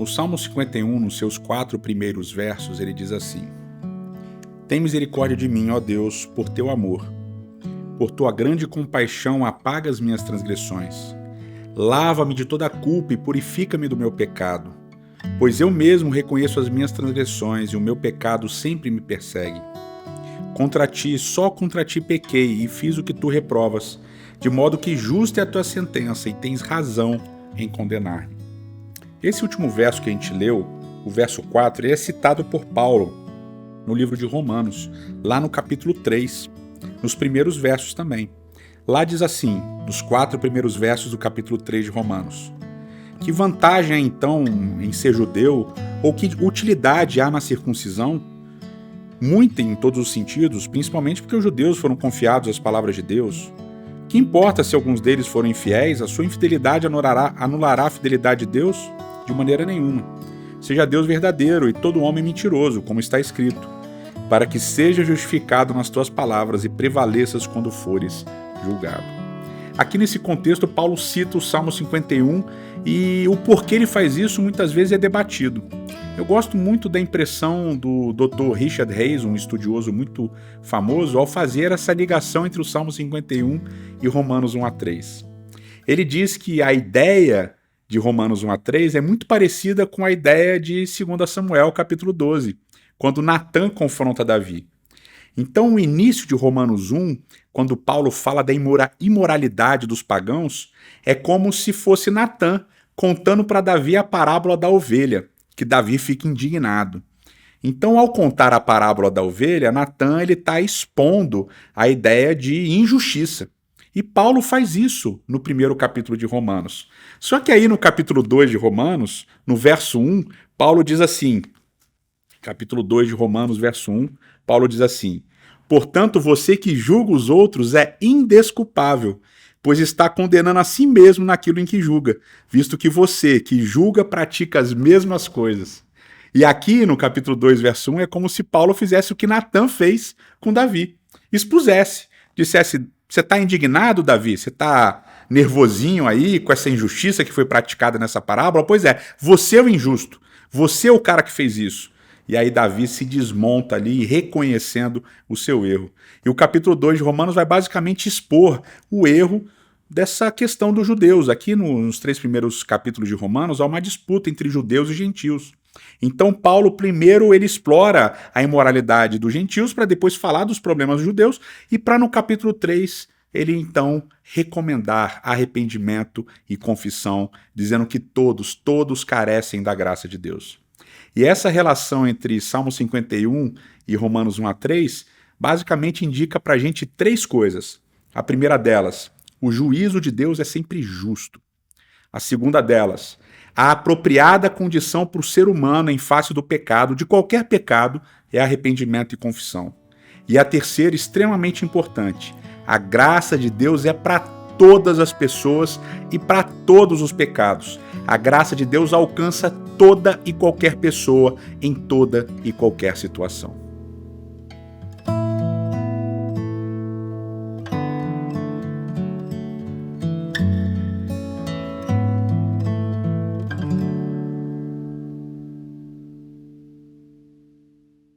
O Salmo 51, nos seus 4 primeiros versos, ele diz assim: Tem misericórdia de mim, ó Deus, por teu amor. Por tua grande compaixão apaga as minhas transgressões. Lava-me de toda a culpa e purifica-me do meu pecado. Pois eu mesmo reconheço as minhas transgressões e o meu pecado sempre me persegue. Contra ti, só contra ti pequei e fiz o que tu reprovas, de modo que justa é a tua sentença e tens razão em condenar-me. Esse último verso que a gente leu, o verso 4, ele é citado por Paulo no livro de Romanos, lá no capítulo 3, nos primeiros versos também. Lá diz assim, nos 4 primeiros versos do capítulo 3 de Romanos: Que vantagem há então em ser judeu, ou que utilidade há na circuncisão? Muita em todos os sentidos, principalmente porque os judeus foram confiados às palavras de Deus. Que importa se alguns deles forem infiéis? A sua infidelidade anulará a fidelidade de Deus? De maneira nenhuma. Seja Deus verdadeiro e todo homem mentiroso, como está escrito, para que seja justificado nas tuas palavras e prevaleças quando fores julgado. Aqui nesse contexto, Paulo cita o Salmo 51 e o porquê ele faz isso muitas vezes é debatido. Eu gosto muito da impressão do Dr. Richard Reis, um estudioso muito famoso, ao fazer essa ligação entre o Salmo 51 e Romanos 1 a 3. Ele diz que a ideia de Romanos 1 a 3 é muito parecida com a ideia de 2 Samuel, capítulo 12, quando Natã confronta Davi. Então, o início de Romanos 1, quando Paulo fala da imoralidade dos pagãos, é como se fosse Natã contando para Davi a parábola da ovelha, que Davi fica indignado. Então, ao contar a parábola da ovelha, Natã está expondo a ideia de injustiça. E Paulo faz isso no primeiro capítulo de Romanos. Só que aí no capítulo 2 de Romanos, no verso 1, Paulo diz assim, capítulo 2 de Romanos, verso 1, Paulo diz assim: Portanto, você que julga os outros é indesculpável, pois está condenando a si mesmo naquilo em que julga, visto que você que julga pratica as mesmas coisas. E aqui no capítulo 2, verso 1, é como se Paulo fizesse o que Natã fez com Davi. Expusesse, dissesse: Você está indignado, Davi? Você está nervosinho aí com essa injustiça que foi praticada nessa parábola? Pois é, você é o injusto. Você é o cara que fez isso. E aí Davi se desmonta ali, reconhecendo o seu erro. E o capítulo 2 de Romanos vai basicamente expor o erro dessa questão dos judeus. Aqui nos 3 primeiros capítulos de Romanos há uma disputa entre judeus e gentios. Então Paulo primeiro ele explora a imoralidade dos gentios para depois falar dos problemas dos judeus e para no capítulo 3 ele então recomendar arrependimento e confissão, dizendo que todos carecem da graça de Deus. E essa relação entre Salmo 51 e Romanos 1 a 3 basicamente indica para a gente 3 coisas. A primeira delas, o juízo de Deus é sempre justo. A segunda delas, a apropriada condição para o ser humano em face do pecado, de qualquer pecado, é arrependimento e confissão. E a terceira, extremamente importante, a graça de Deus é para todas as pessoas e para todos os pecados. A graça de Deus alcança toda e qualquer pessoa em toda e qualquer situação.